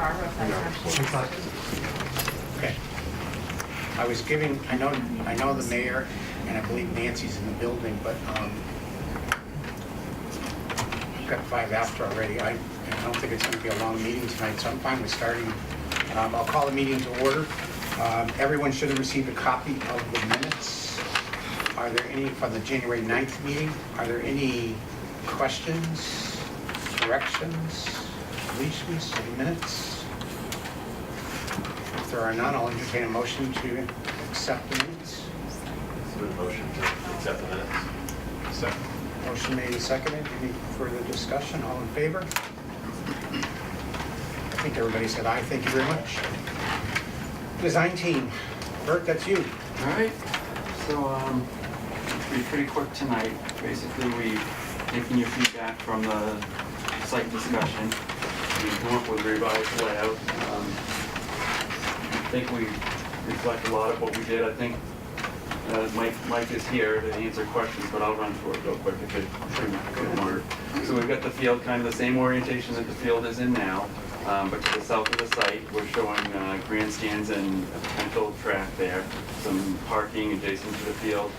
Barbara if that's actually. Okay. I was giving, I know the mayor, and I believe Nancy's in the building, but we've got 5 after already. I don't think it's going to be a long meeting tonight, so I'm fine with starting. I'll call the meeting to order. Everyone should have received a copy of the minutes. Are there any, from the January 9th meeting, are there any questions, corrections, deletions to the minutes? If there are none, I'll entertain a motion to accept the minutes. Motion to accept the minutes. Second. Motion made and seconded. Any further discussion? All in favor? I think everybody said aye. Thank you very much. Design team. Bert, that's you. All right, so be pretty quick tonight. Basically, we've taken your feedback from the site discussion. We've come up with a revised layout. I think we reflect a lot of what we did. I think Mike is here to answer questions, but I'll run through it real quick if it order. So we've got the field kind of the same orientation that the field is in now. But to the south of the site, we're showing grandstands and a potential track there, some parking adjacent to the field.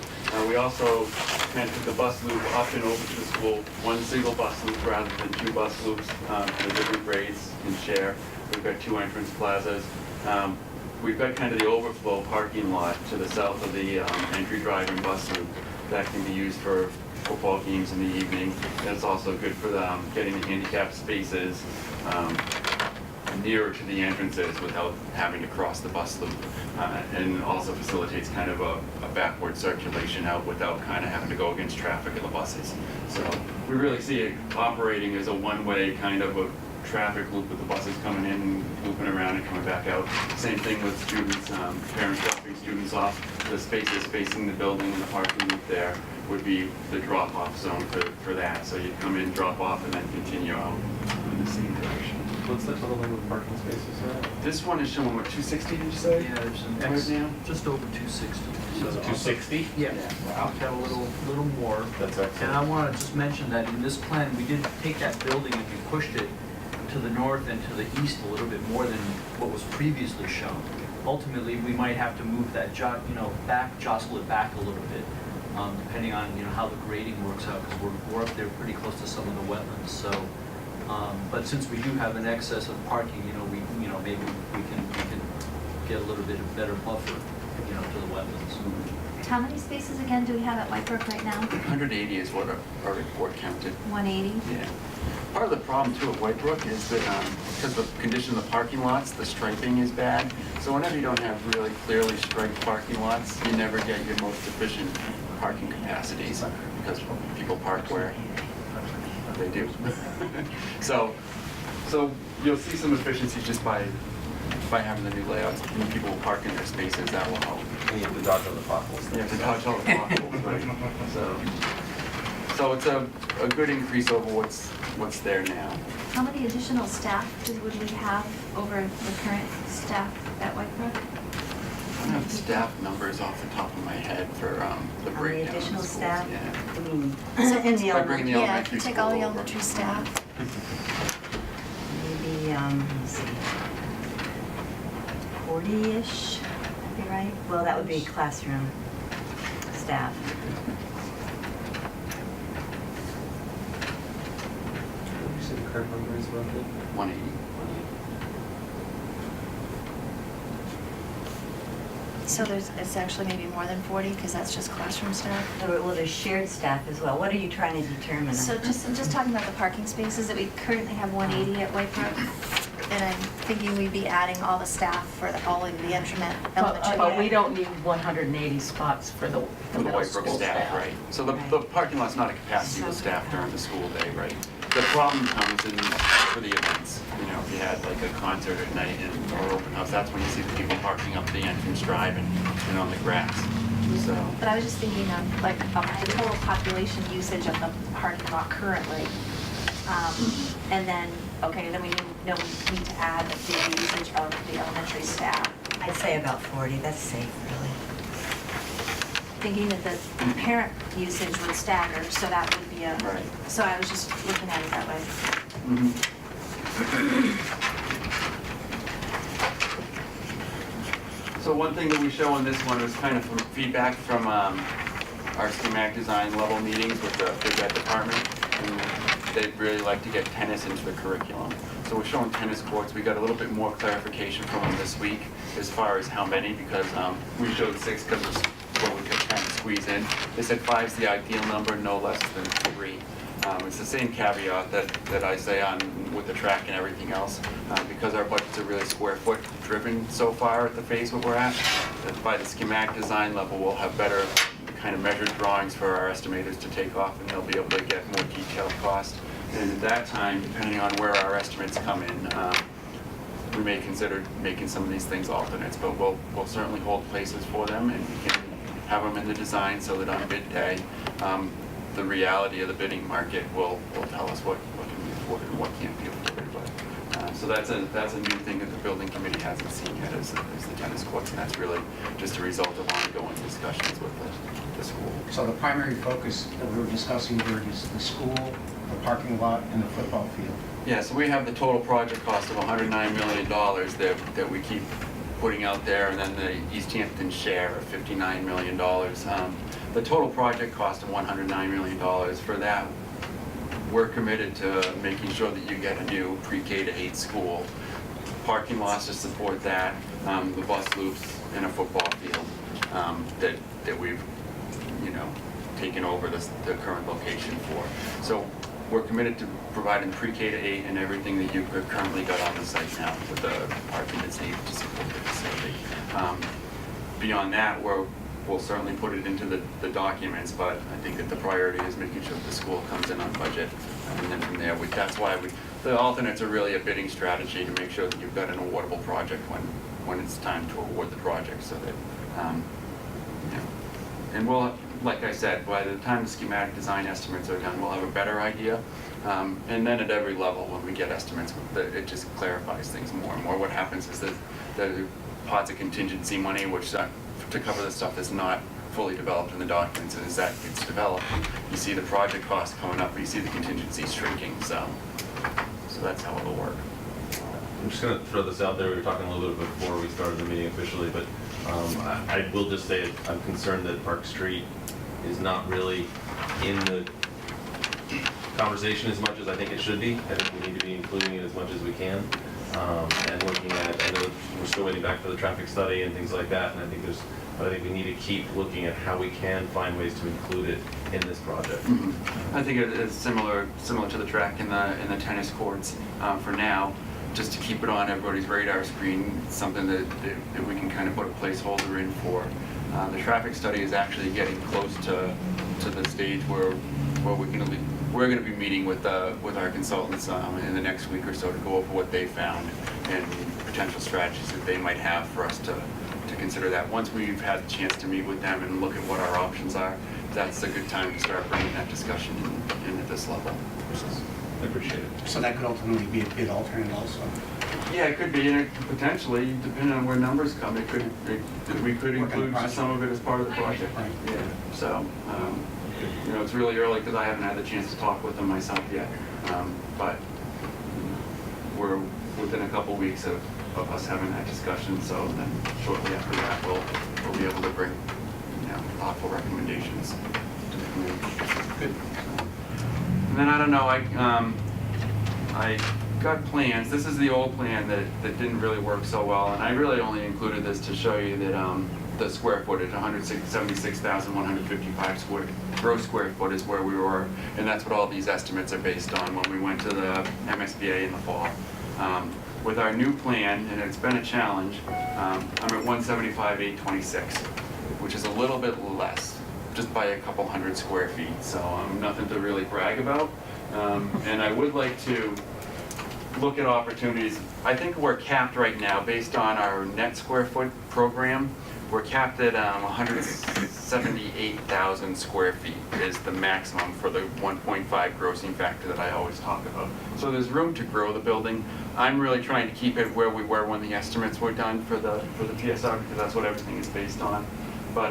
We also kind of took the bus loop up and over to the school, one single bus loop rather than 2 bus loops for the different grades and share. We've got 2 entrance plazas. We've got kind of the overflow parking lot to the south of the entry drive and bus loop that can be used for football games in the evening. And it's also good for getting the handicapped spaces nearer to the entrances without having to cross the bus loop, and also facilitates kind of a backward circulation out without kind of having to go against traffic of the buses. So we really see it operating as a one-way kind of a traffic loop with the buses coming in and looping around and coming back out. Same thing with students, parents dropping students off. The spaces facing the building and the parking loop there would be the drop-off zone for that. So you'd come in, drop off, and then continue out in the same direction. What's the total number of parking spaces? This one is showing, what, 260, did you say? Yeah, there's an Right now? just over 260. So 260? Yeah, Wow. we've got a little more. That's excellent. And I want to just mention that in this plan, we did take that building and we pushed it to the north and to the east a little bit more than what was previously shown. Ultimately, we might have to move that, jostle it back a little bit, depending on how the grading works out, because we're up there pretty close to some of the wetlands. So, but since we do have an excess of parking, maybe we can get a little bit of better buffer, to the wetlands. How many spaces again do we have at Whitebrook right now? 180 is what our report counted. 180? Yeah. Part of the problem too at Whitebrook is that because of the condition of the parking lots, the striping is bad. So whenever you don't have really clearly striped parking lots, you never get your most efficient parking capacities because people park where they do. so you'll see some efficiencies just by having the new layouts. When people will park in their spaces, that will help. And you have to dodge all the potholes. You have to dodge all the potholes, right? So it's a good increase over what's there now. How many additional staff would we have over the current staff at Whitebrook? I don't have the staff numbers off the top of my head for the How many breakdown. of additional the schools. staff? Yeah. I mean, So in the By bringing the Yeah, elementary take all the school over. elementary staff. maybe, let's see, 40-ish, that'd be right? Well, that would be classroom staff. You said the current number is roughly? 180. So it's actually maybe more than 40 because that's just classroom staff. Well, there's shared staff as well. What are you trying to determine? So I'm just talking about the parking spaces that we currently have 180 at Whitebrook. And I'm thinking we'd be adding all the staff for all of the elementary. But we don't need 180 spots for the For the middle Whitebrook school staff, right? So the parking lot's not a capacity of the staff during the school day, right? The problem comes in for the events. If you had like a concert at night or open house, that's when you see the people parking up the entrance drive and on the grass. So But I was just thinking of like the total population usage of the parking lot currently. And then, then we need to add the usage of the elementary staff. I'd say about 40, that's safe, really. Thinking that the parent usage would stagger, so that would be a, Right. so I was just looking at it that way. So one thing that we show on this one is kind of from feedback from our schematic design level meetings with the phys ed department. And they'd really like to get tennis into the curriculum. So we're showing tennis courts. We got a little bit more clarification from them this week as far as how many, because we showed 6 because of what we could kind of squeeze in. They said 5's the ideal number, no less than 3. It's the same caveat that I say on with the track and everything else, because our budgets are really square foot driven so far at the phase where we're at, that by the schematic design level we'll have better kind of measured drawings for our estimators to take off, and they'll be able to get more detailed cost. And at that time, depending on where our estimates come in, we may consider making some of these things alternates, but we'll certainly hold places for them, and we can have them in the design so that on bid day, the reality of the bidding market will tell us what can be afforded and what can't be afforded. But, so that's a new thing that the building committee hasn't seen yet, is the tennis courts, and that's really just a result of ongoing discussions with the school. So the primary focus that we were discussing here is the school, the parking lot, and the football field. Yeah, so we have the total project cost of $109 million that we keep putting out there, and then the Easthampton share of $59 million. The total project cost of $109 million. For that, we're committed to making sure that you get a new pre-K to 8 school, parking lots to support that, the bus loops, and a football field that we've, taken over the current location for. So we're committed to providing pre-K to 8 and everything that you've currently got on the site now with the parking that's needed to support the facility. Beyond that, we'll certainly put it into the documents, but I think that the priority is making sure that the school comes in on budget. And then from there, that's why the alternates are really a bidding strategy to make sure that you've got an awardable project when it's time to award the project, so that, and we'll, like I said, by the time the schematic design estimates are done, we'll have a better idea. And then at every level, when we get estimates, it just clarifies things more and more. What happens is that the pots of contingency money, which to cover the stuff that's not fully developed in the documents, and as that gets developed, you see the project cost coming up, but you see the contingencies shrinking. So that's how it'll work. I'm just going to throw this out there. We were talking a little bit before we started the meeting officially, but I will just say I'm concerned that Park Street is not really in the conversation as much as I think it should be. I think we need to be including it as much as we can. And looking at, I know we're still waiting back for the traffic study and things like that, and I think we need to keep looking at how we can find ways to include it in this project. Mm-hmm. I think it's similar to the track in the tennis courts for now, just to keep it on everybody's radar screen, something that we can kind of put a placeholder in for. The traffic study is actually getting close to the stage where we're going to be meeting with our consultants in the next week or so to go over what they found and potential strategies that they might have for us to consider that. Once we've had the chance to meet with them and look at what our options are, that's a good time to start bringing that discussion in at this level. I appreciate it. So that could ultimately be a bid alternate also. Yeah, it could be, and it potentially, depending on where numbers come, we could include some of it as part of the project. Right. Yeah. So, it's really early because I haven't had the chance to talk with them myself yet. But we're within a couple weeks of us having that discussion. So then shortly after that, we'll be able to bring thoughtful recommendations to the community. Good. And then I don't know, I got plans. This is the old plan that didn't really work so well, and I really only included this to show you that the square footage, 176,155 gross square foot is where we were, and that's what all these estimates are based on when we went to the MSBA in the fall. With our new plan, and it's been a challenge, I'm at 175,826, which is a little bit less, just by a couple hundred square feet, so nothing to really brag about. And I would like to look at opportunities. I think we're capped right now based on our net square foot program. We're capped at 178,000 square feet is the maximum for the 1.5 grossing factor that I always talk about. So there's room to grow the building. I'm really trying to keep it where we were when the estimates were done for the PSR, because that's what everything is based on. But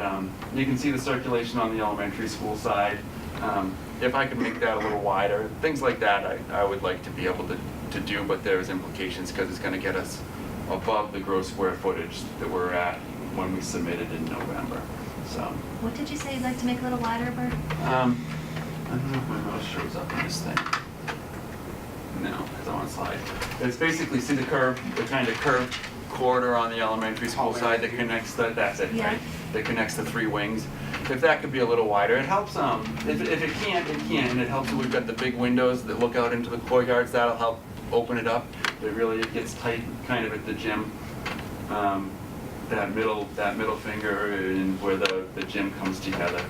you can see the circulation on the elementary school side. If I could make that a little wider, things like that I would like to be able to do, but there's implications because it's going to get us above the gross square footage that we're at when we submitted in November. So, What did you say you'd like to make a little wider, Bert? I don't know if my mouse shows up in this thing. No, it's on a slide. It's basically, see the curve, the kind of curved corridor on the elementary school side that connects that's it, Yeah. right? That connects the three wings. If that could be a little wider, it helps, if it can't, it can't, and it helps that we've got the big windows that look out into the courtyards, that'll help open it up. It gets tight kind of at the gym. That middle finger and where the gym comes together.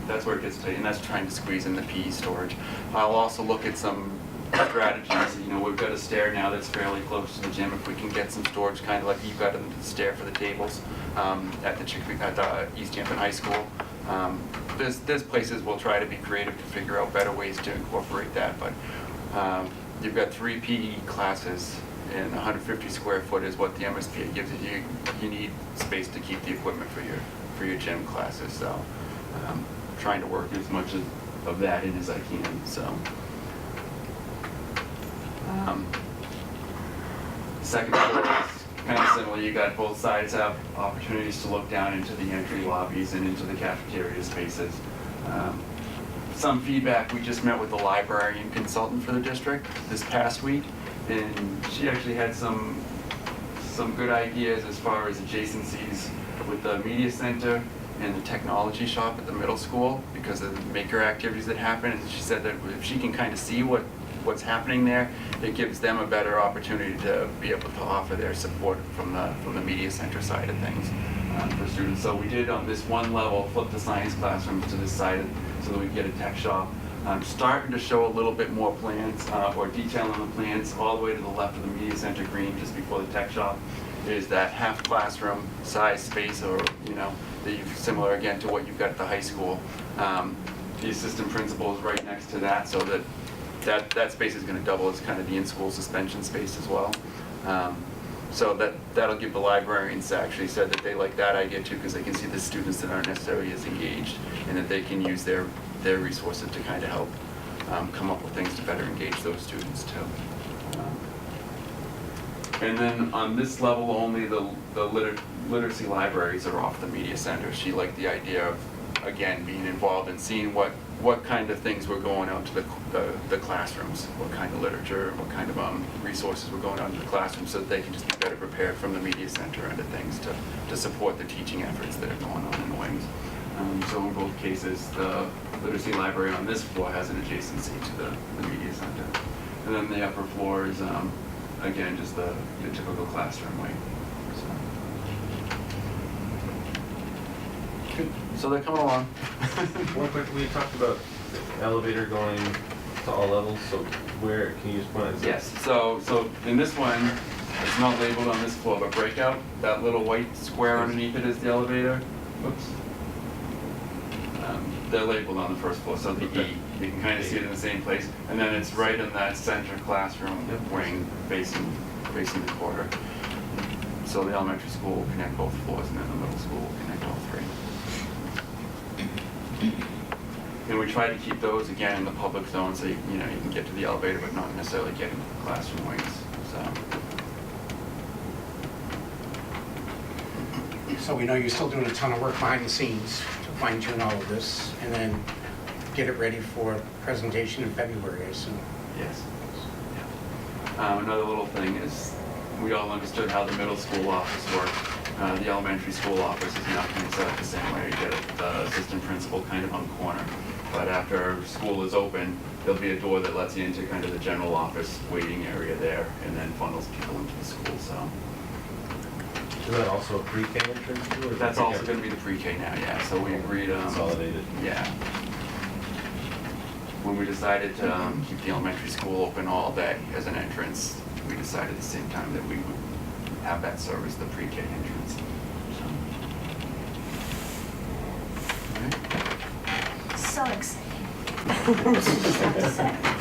That's where it gets tight, and that's trying to squeeze in the PE storage. I'll also look at some strategies. You know, we've got a stair now that's fairly close to the gym. If we can get some storage, kind of like you've got the stair for the tables at the Easthampton High School. There's places we'll try to be creative to figure out better ways to incorporate that. But you've got 3 PE classes, and 150 square foot is what the MSBA gives you. You need space to keep the equipment for your gym classes. So trying to work as much of that in as I can. So. Second floor is kind of similar. You got both sides have opportunities to look down into the entry lobbies and into the cafeteria spaces. Some feedback, we just met with the librarian consultant for the district this past week, and she actually had some good ideas as far as adjacencies with the media center and the technology shop at the middle school because of the maker activities that happen. And she said that if she can kind of see what's happening there, it gives them a better opportunity to be able to offer their support from the media center side of things for students. So we did on this one level flip the science classrooms to this side so that we get a tech shop. Starting to show a little bit more plans or detail on the plans all the way to the left of the media center green just before the tech shop is that half classroom size space, or similar again to what you've got at the high school. The assistant principal is right next to that, so that space is going to double as kind of the in-school suspension space as well. So that'll give the librarians actually said that they like that idea too, because they can see the students that aren't necessarily as engaged, and that they can use their resources to kind of help come up with things to better engage those students too. And then on this level only, the literacy libraries are off the media center. She liked the idea of, again, being involved and seeing what kind of things were going out to the classrooms, what kind of literature, what kind of resources were going out to the classrooms, so that they can just be better prepared from the media center end of things to support the teaching efforts that are going on in the wings. So in both cases, the literacy library on this floor has an adjacency to the media center. And then the upper floor is, again, just the typical classroom wing. So they're coming along. One quick, we talked about the elevator going to all levels, so where, can you just point out? Yes, so in this one, it's not labeled on this floor, but breakout, that little white square underneath it is the elevator. Oops. They're labeled on the first floor, so the E, you can kind of see it in the same place. And then it's right in that center classroom wing facing the corridor. So the elementary school will connect both floors, and then the middle school will connect all three. And we try to keep those again in the public zone, so you can get to the elevator, but not necessarily get into the classroom wings. So we know you're still doing a ton of work behind the scenes to fine tune all of this and then get it ready for presentation in February, I assume. Yes. Yeah. Another little thing is we all understood how the middle school office worked. The elementary school office is not kind of set up the same way. You get the assistant principal kind of on the corner. But after school is open, there'll be a door that lets you into kind of the general office waiting area there, and then funnels people into the school. So Is that also a pre-K entrance too? Or is that's it also pre-K? going to be the pre-K now. Yeah. So we agreed. Consolidated. Yeah. When we decided to keep the elementary school open all day as an entrance, we decided at the same time that we would have that serve as the pre-K entrance. So exciting.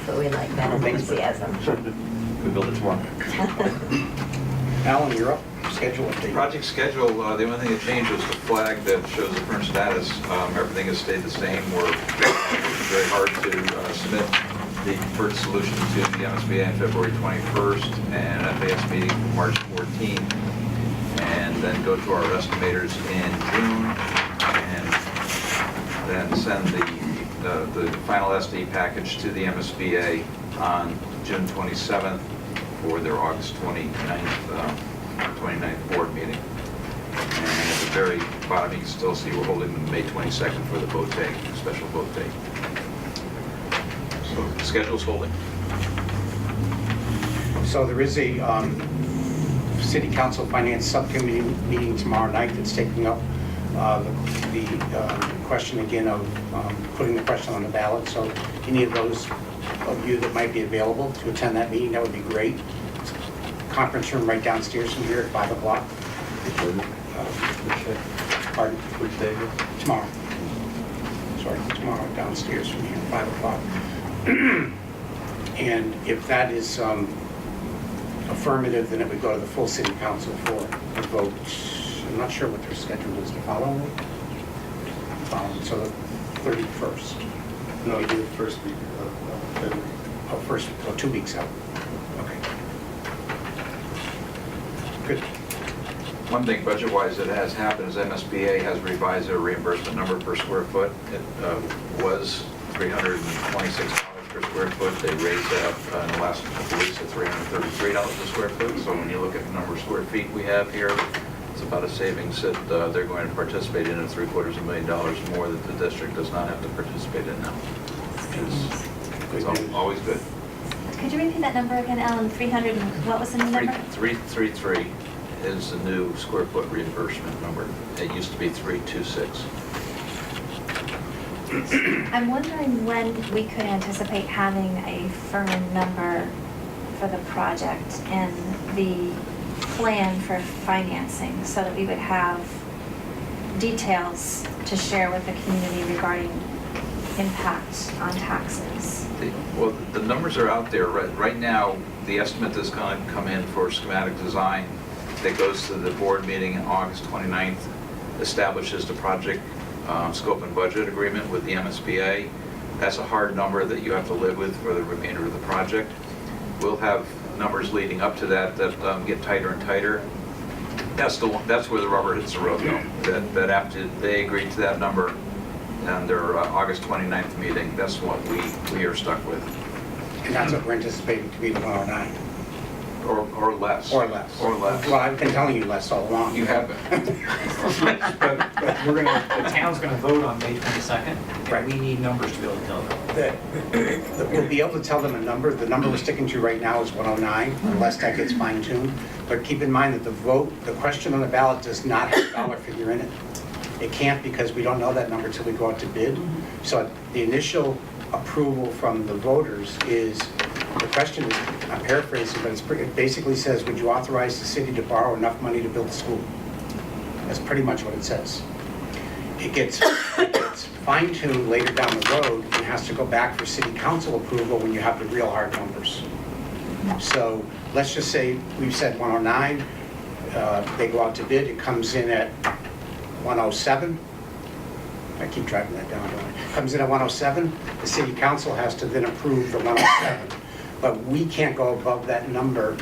So we like that enthusiasm. We build it tomorrow. Alan, you're up. Schedule update. Project schedule, the only thing that changed was the flag that shows the current status. Everything has stayed the same. We're working very hard to submit the preferred solution to the MSBA on February 21st and FAS meeting March 14th. And then go to our estimators in June, and then send the final SD package to the MSBA on June 27th for their August 29th board meeting. And at the very bottom, you can still see we're holding the May 22nd for the vote day, special vote day. So the schedule's holding. So there is a City Council Finance Subcommittee meeting tomorrow night that's taking up the question again of putting the question on the ballot. So any of those of you that might be available to attend that meeting, that would be great. Conference room right downstairs from here at 5 o'clock. Pardon? Which day is it? Tomorrow. Sorry, tomorrow downstairs from here at 5 o'clock. And if that is affirmative, then it would go to the full City Council for a vote. I'm not sure what their schedule is the following week. So the 31st. No, you do the first week of February. Oh, first, so 2 weeks out. Okay. Good. One thing budget-wise that has happened is MSBA has revised their reimbursement number per square foot. It was $326 per square foot. They raised it up in the last couple of weeks to $333 a square foot. So when you look at the number of square feet we have here, it's about a savings that they're going to participate in of $750,000 more that the district does not have to participate in now, which is always good. Could you repeat that number again, Ellen? 300, what was the new number? 333 is the new square foot reimbursement number. It used to be 326. I'm wondering when we could anticipate having a firm number for the project and the plan for financing so that we would have details to share with the community regarding impact on taxes. Well, the numbers are out there. Right now, the estimate that's going to come in for schematic design that goes to the board meeting on August 29th establishes the project scope and budget agreement with the MSBA. That's a hard number that you have to live with for the remainder of the project. We'll have numbers leading up to that get tighter and tighter. That's where the rubber hits the road, though. That after they agree to that number and their August 29th meeting, that's what we are stuck with. And that's what we're anticipating to be the 109. Or less. Or less. Or less. Well, I've been telling you less all along. You have been. But the town's gonna vote on May 22nd, Right. and we need numbers to be able to tell them. that we'll be able to tell them a number. The number we're sticking to right now is 109, unless that gets fine-tuned. But keep in mind that the question on the ballot does not have a dollar figure in it. It can't, because we don't know that number till we go out to bid. So the initial approval from the voters is, the question is, I'm paraphrasing, but it basically says, would you authorize the city to borrow enough money to build a school? That's pretty much what it says. It gets fine-tuned later down the road and has to go back for city council approval when you have the real hard numbers. So let's just say we've said 109, they go out to bid, it comes in at 107. I keep driving that down, don't I? Comes in at 107, the city council has to then approve the 107. But we can't go above that number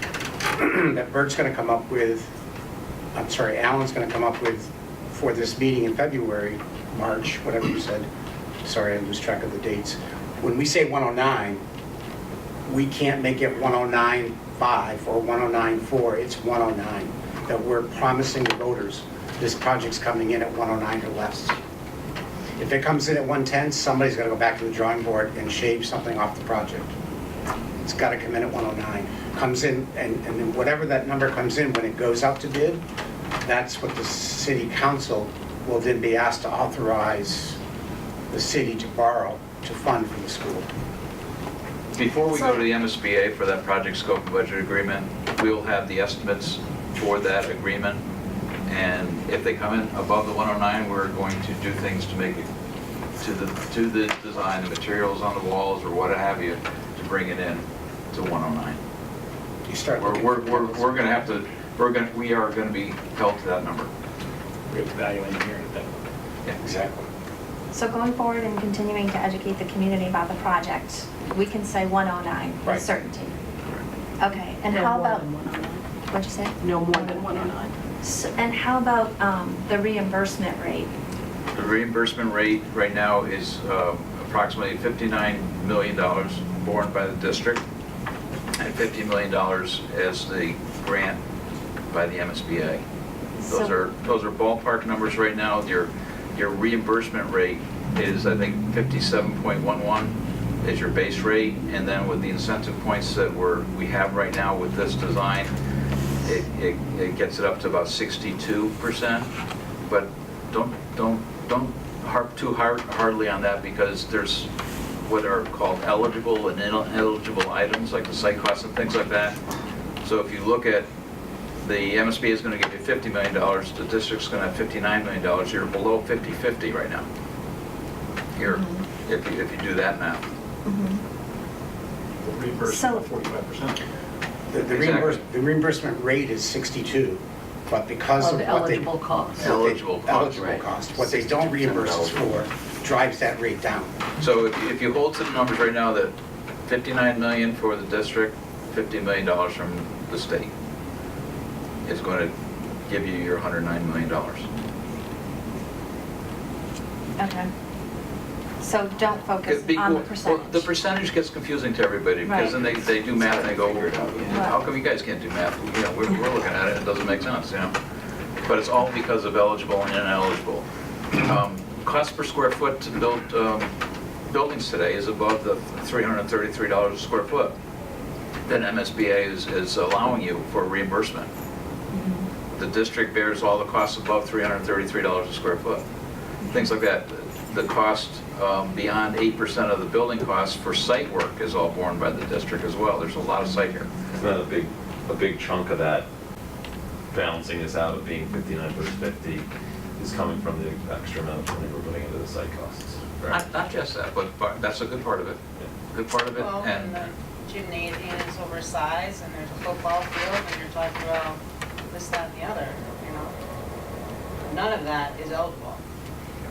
that Bert's gonna come up with, Alan's gonna come up with for this meeting in February, March, whatever you said. Sorry, I lose track of the dates. When we say 109, we can't make it 109.5 or 109.4, it's 109. That we're promising the voters, this project's coming in at 109 or less. If it comes in at 110, somebody's gotta go back to the drawing board and shave something off the project. It's gotta come in at 109. Comes in, and then whatever that number comes in, when it goes out to bid, that's what the city council will then be asked to authorize the city to borrow to fund for the school. Before we go to the MSBA for that project scope and budget agreement, we'll have the estimates for that agreement. And if they come in above the 109, we're going to do things to make it, to the design, the materials on the walls or what have you, to bring it in to 109. You start looking We're for going to have to, we are going to be held to that number. We have value engineering at that point. Yeah. Exactly. So going forward and continuing to educate the community about the project, we can say 109 Right. with certainty. Okay, and No how more about, than 109. what'd you say? No more than 109. And how about the reimbursement rate? The reimbursement rate right now is approximately $59 million borne by the district and $50 million as the grant by the MSBA. Those are ballpark numbers right now. Your reimbursement rate is, I think, 57.11 is your base rate, and then with the incentive points that we have right now with this design, it gets it up to about 62%. But don't harp too hardly on that, because there's what are called eligible and ineligible items, like the site costs and things like that. So if you look at the MSBA is going to give you $50 million, the district's going to have $59 million, you're below 50-50 right now. You're, if you do that math. So- Reimbursement of 45%. The reimbursement rate is 62, but because Of of what they... eligible costs. Eligible cost, Eligible right. cost. What they don't reimburse us for drives that rate down. So if you hold to the numbers right now, that $59 million for the district, $50 million from the state is going to give you your $109 million. Okay. So don't focus Could be- on the well, percentage. The percentage gets confusing to everybody, because then they do math and they go, how come you guys can't do math? You know, we're looking at it, it doesn't make sense, you know? But it's all because of eligible and ineligible. Cost per square foot to build buildings today is above the $333 a square foot that MSBA is allowing you for reimbursement. The district bears all the costs above $333 a square foot. Things like that. The cost beyond 8% of the building costs for site work is all borne by the district as well. There's a lot of site here. It's not a big chunk of that balancing this out of being 59 versus 50 is coming from the extra amount of money we're putting into the site costs. Not just that, but that's a good part of it. Good part of it. Well, when And the gymnasium is oversized and there's a football field and you're talking about this, that, and the other, you know, none of that is eligible.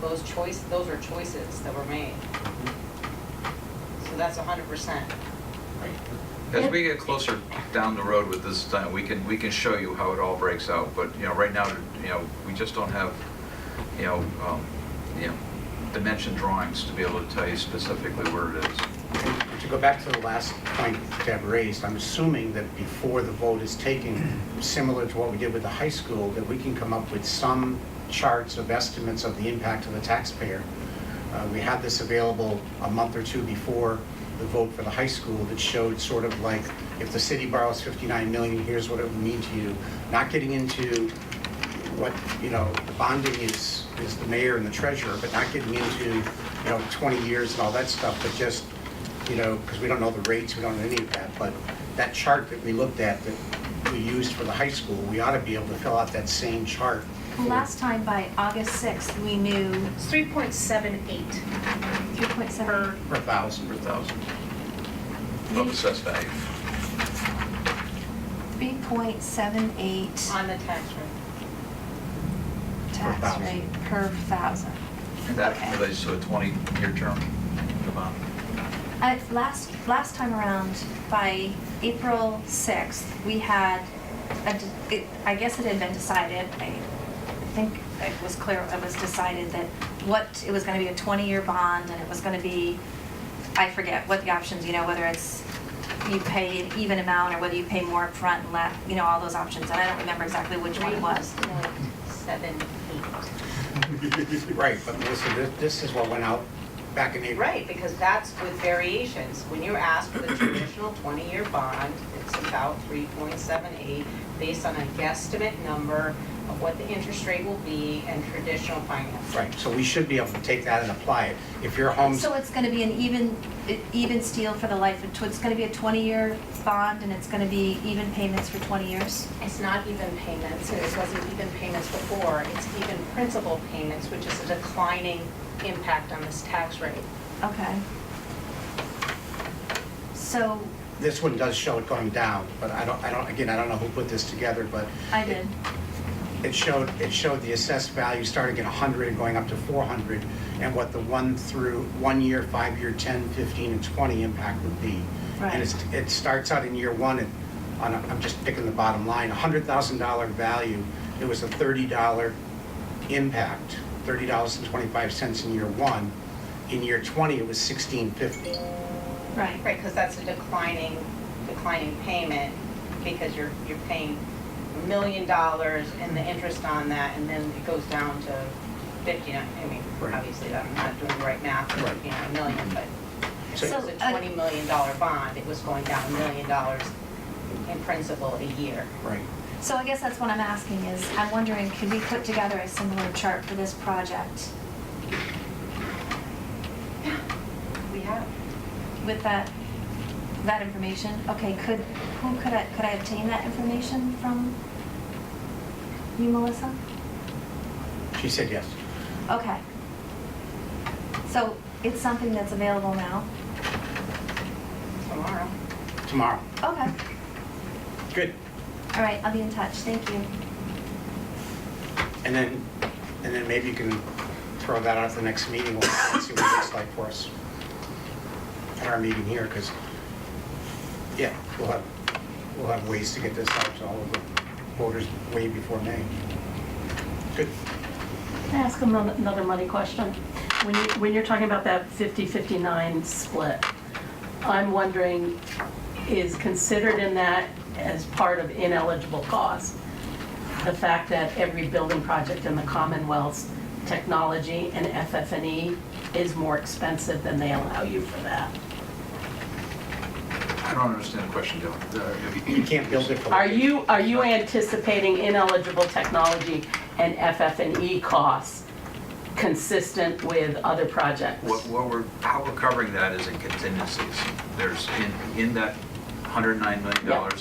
Those are choices that were made. So that's 100%. as we get closer down the road with this time, we can show you how it all breaks out. But, you know, right now, you know, we just don't have, you know, dimension drawings to be able to tell you specifically where it is. To go back to the last point Deb raised, I'm assuming that before the vote is taken, similar to what we did with the high school, that we can come up with some charts of estimates of the impact of the taxpayer. We had this available a month or two before the vote for the high school that showed sort of like, if the city borrows $59 million, here's what it would mean to you. Not getting into what, you know, the bonding is the mayor and the treasurer, but not getting into, you know, 20 years and all that stuff, but just, you know, because we don't know the rates, we don't know any of that, but that chart that we looked at that we used for the high school, we ought to be able to fill out that same chart. Last time by August 6th, we knew It's 3.78 3.7. Per thousand. Per thousand of assessed value. 3.78 on the tax rate. tax thousand. rate per thousand. And that Okay. relates to a 20-year term. Come on. Last time around, by April 6th, we had, I guess it had been decided, I think it was clear, it was decided that it was going to be a 20-year bond, and it was going to be, I forget what the options, you know, whether it's you pay an even amount or whether you pay more upfront and less, you know, all those options, and I don't remember exactly which one it was. 7, 8. Right, but Melissa, this is what went out back in April. Right, because that's with variations. When you ask for the traditional 20-year bond, it's about 3.78 based on a guesstimate number of what the interest rate will be and traditional finance. Right, so we should be able to take that and apply it. If your home's, So it's going to be an even steel for the life, it's going to be a 20-year bond, and it's going to be even payments for 20 years? It's not even payments, and it wasn't even payments before. It's even principal payments, which is a declining impact on this tax rate. Okay. So, this one does show it going down, but I don't know who put this together, but I did. it showed the assessed value starting at 100 and going up to 400, and what the 1 year, 5 year, 10, 15, and 20 impact would be. Right. And it starts out in year one at, I'm just picking the bottom line, $100,000 value it was a $30 impact, $30.25 in year 1. In year 20, it was $16.50. Right. Right, because that's a declining payment, because you're paying $1 million and the interest on that, and then it goes down to 59, I mean, Right. obviously, I'm not doing the right math for Right. 59 million, but So- if it was a $20 million bond, it was going down $1 million in principal a year. Right. So I guess that's what I'm asking is, I'm wondering, could we put together a similar chart for this project We have. with that information? Okay, could I obtain that information from you, Melissa? She said yes. Okay. So it's something that's available now? Tomorrow. Tomorrow. Okay. Good. All right, I'll be in touch. Thank you. And then maybe you can throw that out at the next meeting. We'll see what it looks like for us at our meeting here, because, yeah, we'll have ways to get this out to all of the voters way before May. Good. Can I ask another money question? When you're talking about that 50-59 split, I'm wondering, is considered in that as part of ineligible costs the fact that every building project in the Commonwealth's technology and FF&E is more expensive than they allow you for that? I don't understand the question, Dylan. You can't build it for. Are you anticipating ineligible technology and FF&E costs consistent with other projects? How we're covering that is in contingencies. There's, in that $109 million,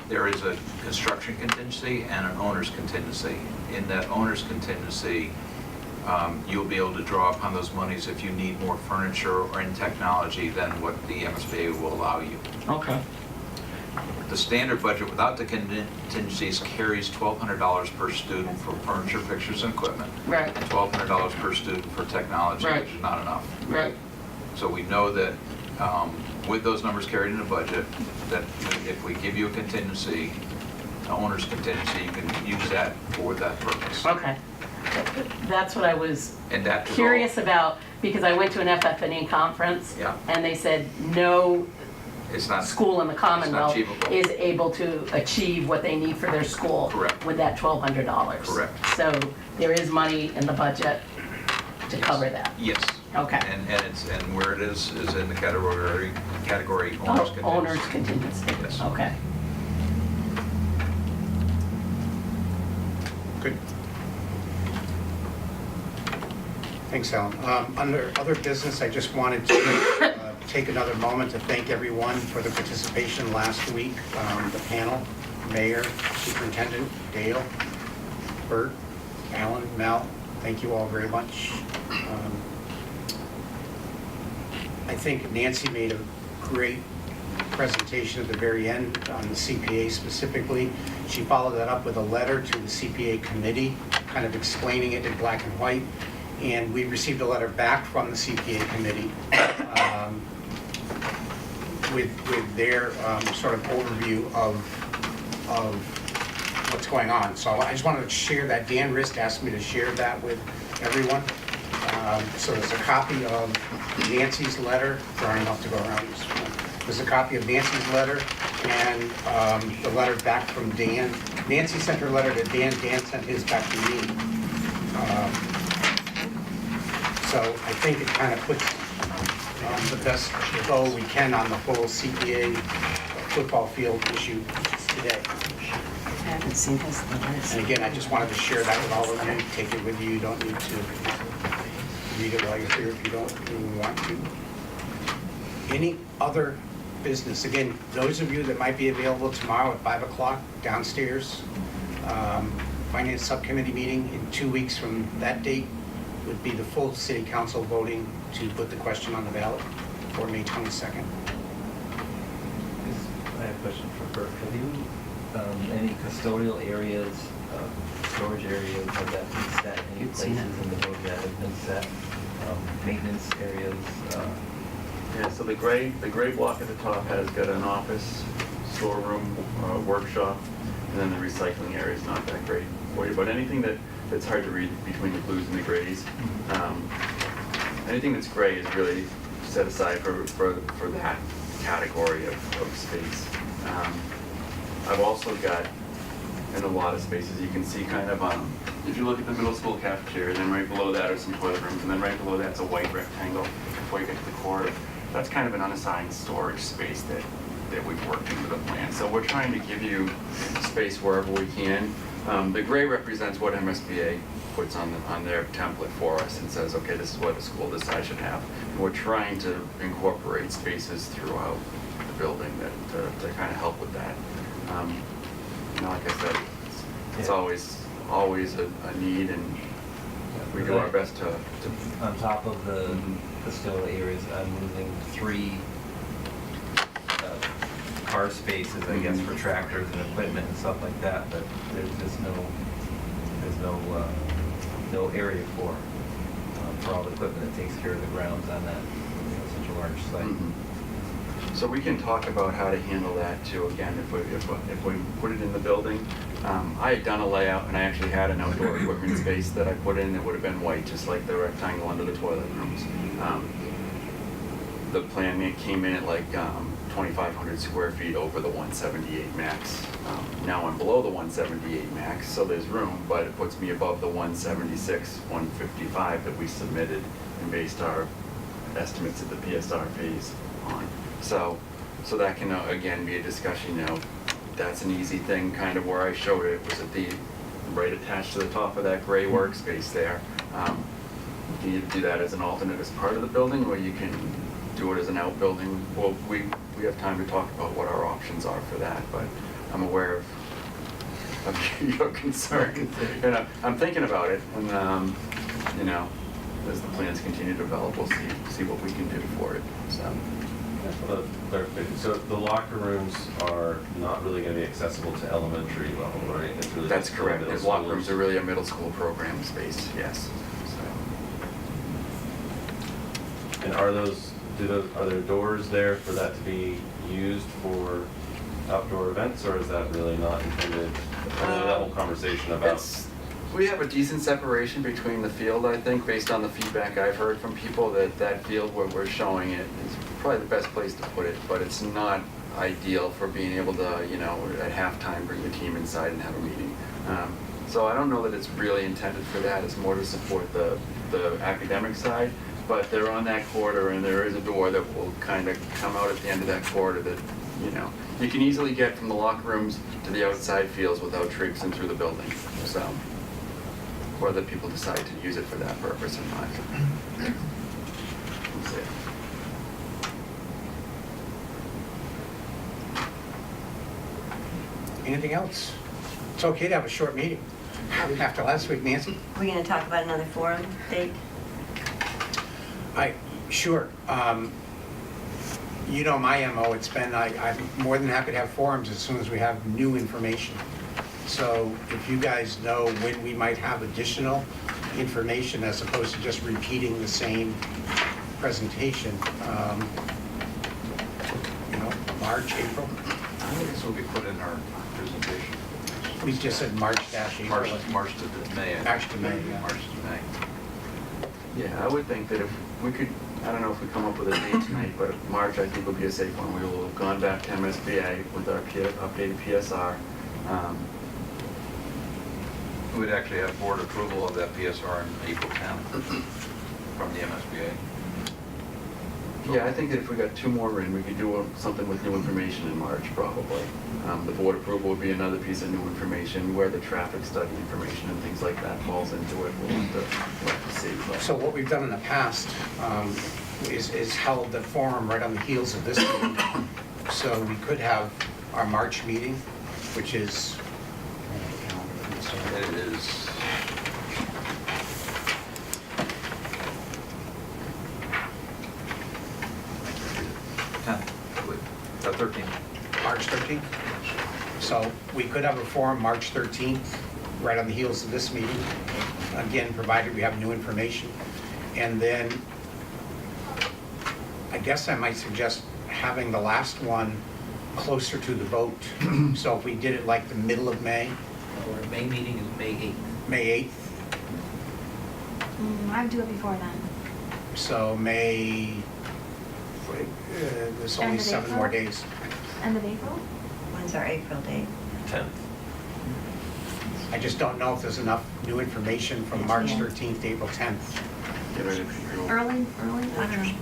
there is a construction contingency and an owner's contingency. In that owner's contingency, you'll be able to draw upon those monies if you need more furniture or in technology than what the MSBA will allow you. Okay. The standard budget without the contingencies carries $1,200 per student for furniture, fixtures, and equipment. Right. And $1,200 per student for technology, Right. which is not enough. Right. So we know that with those numbers carried in the budget, that if we give you a contingency, an owner's contingency, you can use that for that purpose. Okay. That's what I was And that is all- curious about, because I went to an FF&E conference. Yeah. And they said no It's not. school in the Commonwealth achievable. is able to achieve what they need for their school. Correct. With that $1,200. Correct. So there is money in the budget to cover that. Yes. Okay. And where it is in the category owner's contingency. Owner's contingency. Yes. Okay. Good. Thanks, Alan. Under other business, I just wanted to take another moment to thank everyone for the participation last week. The panel, Mayor, Superintendent, Dale, Bert, Alan, Mel, thank you all very much. I think Nancy made a great presentation at the very end on the CPA specifically. She followed that up with a letter to the CPA committee, kind of explaining it in black and white. And we received a letter back from the CPA committee with their sort of overview of what's going on. So I just wanted to share that. Dan Rist asked me to share that with everyone. So there's a copy of Nancy's letter. There aren't enough to go around. There's a copy of Nancy's letter and the letter back from Dan. Nancy sent her letter to Dan. Dan sent his back to me. So I think it kind of puts the best bow we can on the whole CPA football field issue today. I haven't seen his letters. And again, I just wanted to share that with all of you. Take it with you. You don't need to read it while you're here if you don't really want to. Any other business? Again, those of you that might be available tomorrow at 5 o'clock downstairs, Finance Subcommittee meeting in 2 weeks from that date would be the full City Council voting to put the question on the ballot for May 22nd. I have a question for Bert. Have you, any custodial areas, storage areas, have that been set? Any You'd seen places it. in the book that have been set? Maintenance areas? Yeah, so the gray block at the top has got an office storeroom, workshop, and then the recycling area is not that great for you. But anything that's hard to read between the blues and the grays, anything that's gray is really set aside for that category of space. I've also got, in a lot of spaces, you can see kind of, if you look at the middle school cafeteria, then right below that are some toilet rooms, and then right below that's a white rectangle before you get to the corridor. That's kind of an unassigned storage space that we've worked into the plan. So we're trying to give you space wherever we can. The gray represents what MSBA puts on their template for us and says, okay, this is what a school decides should have. And we're trying to incorporate spaces throughout the building to kind of help with that. Like I said, it's always a need, and we do our best to On top of the custodial areas, I'm moving 3 car spaces, I guess, for tractors and equipment and stuff like that, but there's just no area for all the equipment that takes care of the grounds on that, such a large site. So we can talk about how to handle that too, again, if we put it in the building. I had done a layout, and I actually had an outdoor equipment space that I put in that would have been white, just like the rectangle under the toilet rooms. The plan came in at like 2,500 square feet over the 178 max. Now I'm below the 178 max, so there's room, but it puts me above the 176, 155 that we submitted and based our estimates of the PSR phase on. So that can, again, be a discussion. That's an easy thing, kind of where I showed it, was at the, right attached to the top of that gray workspace there. You can either do that as an alternate as part of the building, or you can do it as an outbuilding. Well, we have time to talk about what our options are for that, but I'm aware of your concern. I'm thinking about it, and as the plans continue to develop, we'll see what we can do for it. So the locker rooms are not really going to be accessible to elementary level, right? It's really That's just for correct. middle The locker schoolers. rooms are really a middle school program space, yes. And are there doors there for that to be used for outdoor events, or is that really not intended? That whole conversation about. We have a decent separation between the field, I think, based on the feedback I've heard from people, that field where we're showing it is probably the best place to put it, but it's not ideal for being able to, at halftime bring the team inside and have a meeting. So I don't know that it's really intended for that. It's more to support the academic side, but they're on that corridor, and there is a door that will kind of come out at the end of that corridor that, you can easily get from the locker rooms to the outside fields without traipsing through the building. So, whether people decide to use it for that purpose or not. That's it. Anything else? It's okay to have a short meeting. After last week, Nancy? We're going to talk about another forum date? Sure. My MO, I'm more than happy to have forums as soon as we have new information. So if you guys know when we might have additional information as opposed to just repeating the same presentation, March, April? I think this will be put in our presentation. We just said March-April. March to May. March to May, yeah. March to May. Yeah, I would think that if we could, I don't know if we come up with a date tonight, but March I think would be a safe one. We will have gone back to MSBA with our updated PSR. We would actually have board approval of that PSR in April 10th from the MSBA. Yeah, I think that if we got 2 more in, we could do something with new information in March, probably. The board approval would be another piece of new information, where the traffic study information and things like that falls into it. We'll have to see. But. So what we've done in the past is held the forum right on the heels of this meeting. So we could have our March meeting, which is, It is 13th. March 13th. So we could have a forum March 13th, right on the heels of this meeting, again, provided we have new information. And then I guess I might suggest having the last one closer to the vote. So if we did it like the middle of May, Our May meeting is May 8th. May 8th, I'd do it before then. so May, there's only End of 7 more April? days. End of April? When's our April date? 10th. I just don't know if there's enough new information from March 13th to April 10th. Get ready for your. Early, I don't know.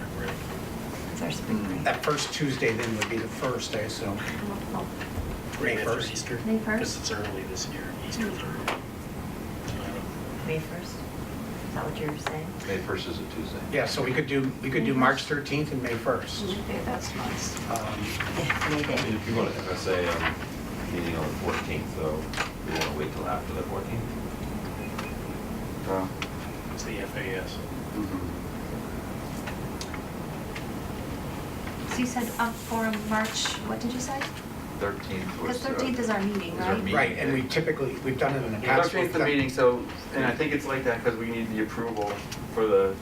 It's our spring break. That first Tuesday then would be the 1st, I assume. May 1st. May Because 1st? it's early this year, Easter's early. May 1st? Is that what you were saying? May 1st is a Tuesday. Yeah, so we could do March 13th and May 1st. Okay, that's nice. Yeah, May Day. If you want to, FSA meeting on the 14th, so we want to wait till after the 14th. It's the FAS. So you said for March, what did you say? 13th Because was. 13th is our meeting, is our right? meeting Right, and we day. typically, we've done it in the Yeah, past. 13th the meeting, so, and I think it's like that because we need the approval for the,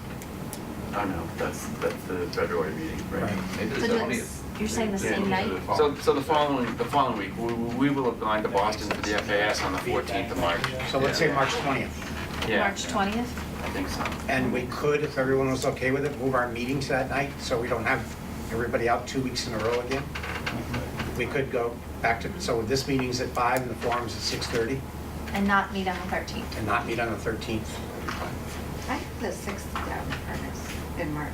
I don't know, that's the February meeting, right? Right. Maybe the So do it, 20th. you're saying the same night? So the following week, we will have gone to Boston for the FAS on the 14th of March. So let's say March 20th. Yeah, March 20th? I think so. And we could, if everyone was okay with it, move our meeting to that night, so we don't have everybody out 2 weeks in a row again. We could go back to, so this meeting's at 5 and the forum's at 6:30, And not meet on the 13th? and not meet on the 13th. I have the 6th down in March.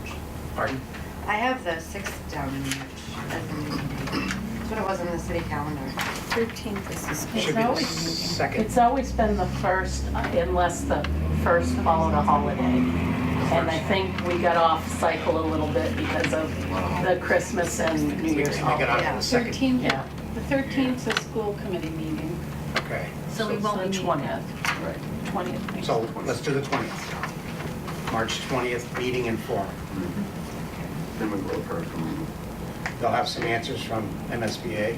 Pardon? I have the 6th down in March as a meeting date. That's what it was on the city calendar. 13th is the school. Should be the second. It's always been the first, unless the first followed a holiday. And I think we got off cycle a little bit because of the Christmas and New Year's We got holiday. out on the second. 13th, Yeah. the 13th is a school committee meeting. Okay, So we won't be the meeting 20th. then? Right, 20th. so let's do the 20th. March 20th, meeting and forum. Then we will have heard from, They'll have some answers from MSBA.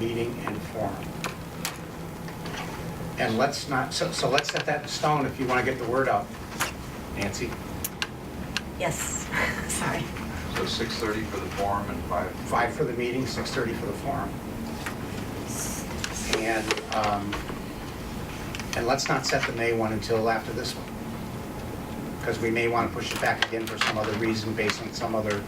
Meeting and forum. And let's not, so let's set that in stone if you want to get the word out. Nancy? Yes, sorry. So 6:30 for the forum and 5. 5 for the meeting, 6:30 for the forum. And let's not set the May one until after this one. Because we may want to push it back again for some other reason based on some other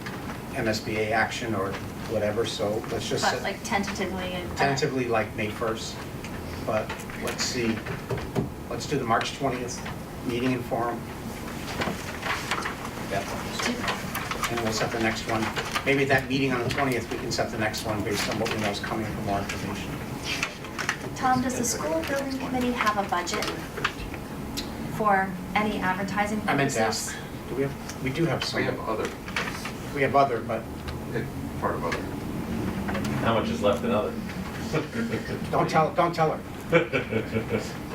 MSBA action or whatever, so let's just But set like tentatively and. tentatively like May 1st. But let's see, let's do the March 20th meeting and forum. Yep. And we'll set the next one. Maybe that meeting on the 20th, we can set the next one based on what we know is coming for more information. Tom, does the school building committee have a budget for any advertising purposes? I meant to ask, do we have, we do have some. We have other, We have other, but part of other. How much is left in other? don't tell her.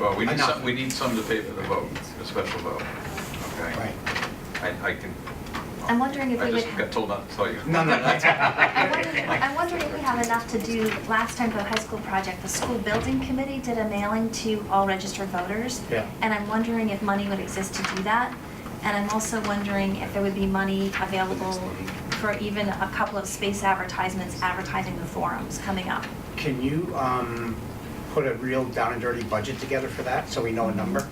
Well, we need Enough. some, we need some to pay for the vote, the special vote. Okay? Right. I can, I'm wondering if I we would. just got told not to tell you. No, that's. I'm wondering if we have enough to do, last time for the high school project, the school building committee did a mailing to all registered voters. Yeah. And I'm wondering if money would exist to do that. And I'm also wondering if there would be money available for even a couple of space advertisements advertising the forums coming up. Can you put a real down and dirty budget together for that, so we know a number?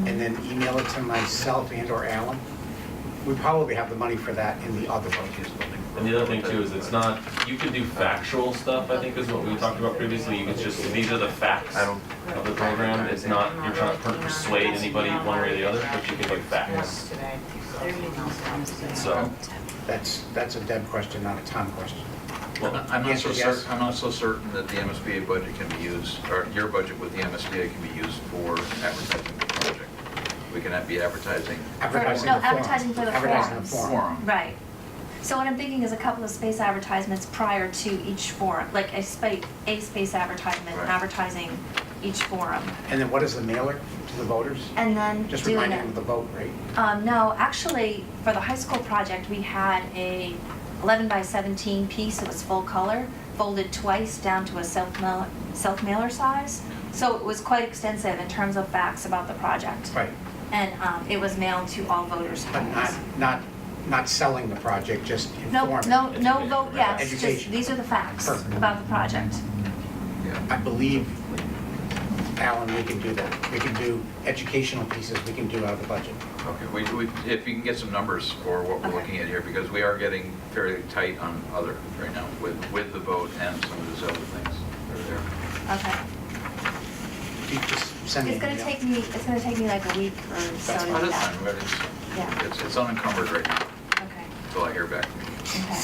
And then email it to myself and or Alan? We probably have the money for that in the other budget. And the other thing too is it's not, you can do factual stuff, I think is what we talked about previously. You can just, these are the facts of the program. It's not, you're trying to persuade anybody one way or the other, but you can do facts. So, That's a Deb question, not a Tom question. I'm not so Answer yes. certain, I'm not so certain that the MSBA budget can be used, or your budget with the MSBA can be used for advertising the project. We can be advertising. Advertising No, the forum. advertising for the Advertising the forums. forum. Right. So what I'm thinking is a couple of space advertisements prior to each forum, like a space advertisement Right. advertising each forum. And then what is the mailer to the voters? And then Just doing reminding it. them of the vote, right? No, actually, for the high school project, we had a 11 by 17 piece. It was full color, folded twice down to a self-mailer size. So it was quite extensive in terms of facts about the project. Right, And it was mailed to all voters' but homes. not not selling the project, just No, informing. no vote yes, just, Education. these are the facts Perfect. about the project. I believe, Alan, we can do that. We can do educational pieces, we can do out of the budget. Okay, if you can get some numbers for what we're Okay. looking at here, because we are getting fairly tight on other right now with the vote and some of these other things that are there. Okay. If you just send me It's an gonna email. take me like a week or so to That's do Oh, that's that. fine, but Yeah, it's unencumbered right now okay, until I hear back. okay.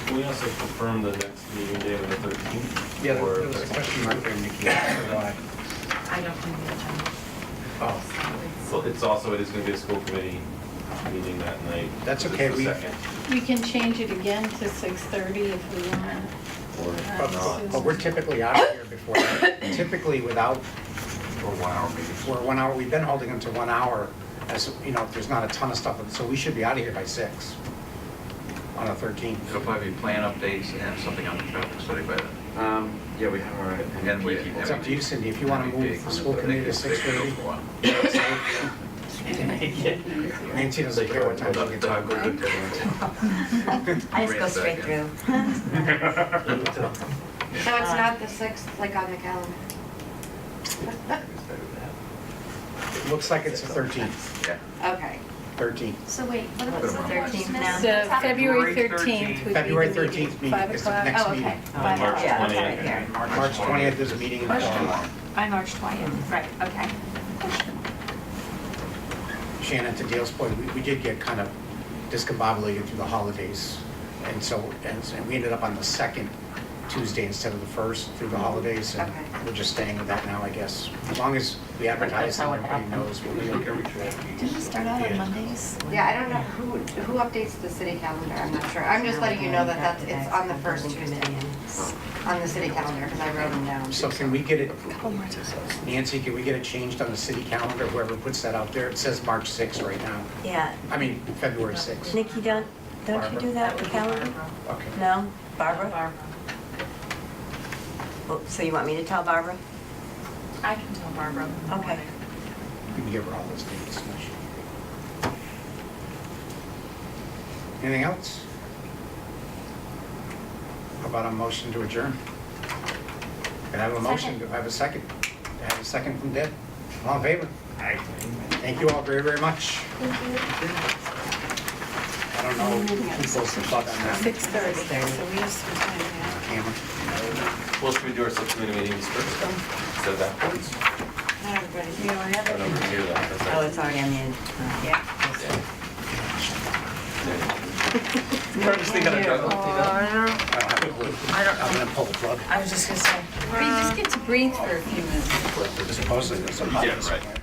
Can we also confirm the next meeting day of the 13th? Yeah, Or there was a question mark there, Nikki, I don't know why. I don't know the agenda. Oh, So it's also, it is going to be a school committee meeting that night. That's It's okay, the we- second, We can change it again to 6:30 if we want. or but we're typically out of here before, that. Typically without, For 1 hour meetings. for 1 hour, we've been holding them to 1 hour, as, you know, if there's not a ton of stuff, so we should be out of here by 6 on the 13th. It'll probably be plan updates and something on the traffic study by then. Yeah, we have our And we- MVP people. It's up to you, Cindy, if you want to move the school committee to 6:30. Nancy doesn't care what time she gets out. I just go straight through. So it's not the 6th, like on the calendar? It looks like it's the 13th, Yeah. Okay. 13th. So wait, what was the 13th now? So February 13th would be February the 13th meeting, meeting 5 is the o'clock. next Oh, meeting. okay. March Yeah, 20th. right here. March 20th is a meeting in Florida. On March 20th, right, okay. Shannon, to Dale's point, we did get kind of discombobulated through the holidays. And so we ended up on the second Tuesday instead of the first through the holidays. And Okay. we're just staying with that now, I guess. As long as we advertise and everybody knows we'll be okay. Didn't we start out on Mondays? Yeah, I don't know who updates the city calendar, I'm not sure. I'm just letting you know that it's on the first Tuesday on the city calendar, because I wrote them down. So can we get it, Nancy, can we get it changed on the city calendar, whoever puts that out there? It says March 6th right now. Yeah. I mean, February 6th. Nikki, don't you do that with calendar? Okay. No? Barbara? Oh, so you want me to tell Barbara? I can tell Barbara. Okay. We can give her all those dates. Anything else? How about a motion to adjourn? Can I have a motion? Do I have a second? Do I have a second from Deb? All in favor? Aye. Thank you all very, very much. I don't know people's thought on that 6:30, so we have some time now. camera. Well, should we do our subcommittee meetings first then, instead of afterwards? Not everybody. You don't have Our numbers here, that's Oh, right. it's already on the end. Yeah. Purposely got a juggle. I don't have a clue. I'm gonna pull the plug. I was just gonna say. We just get to breathe for a few minutes. Supposedly there's a button Yeah, right. somewhere.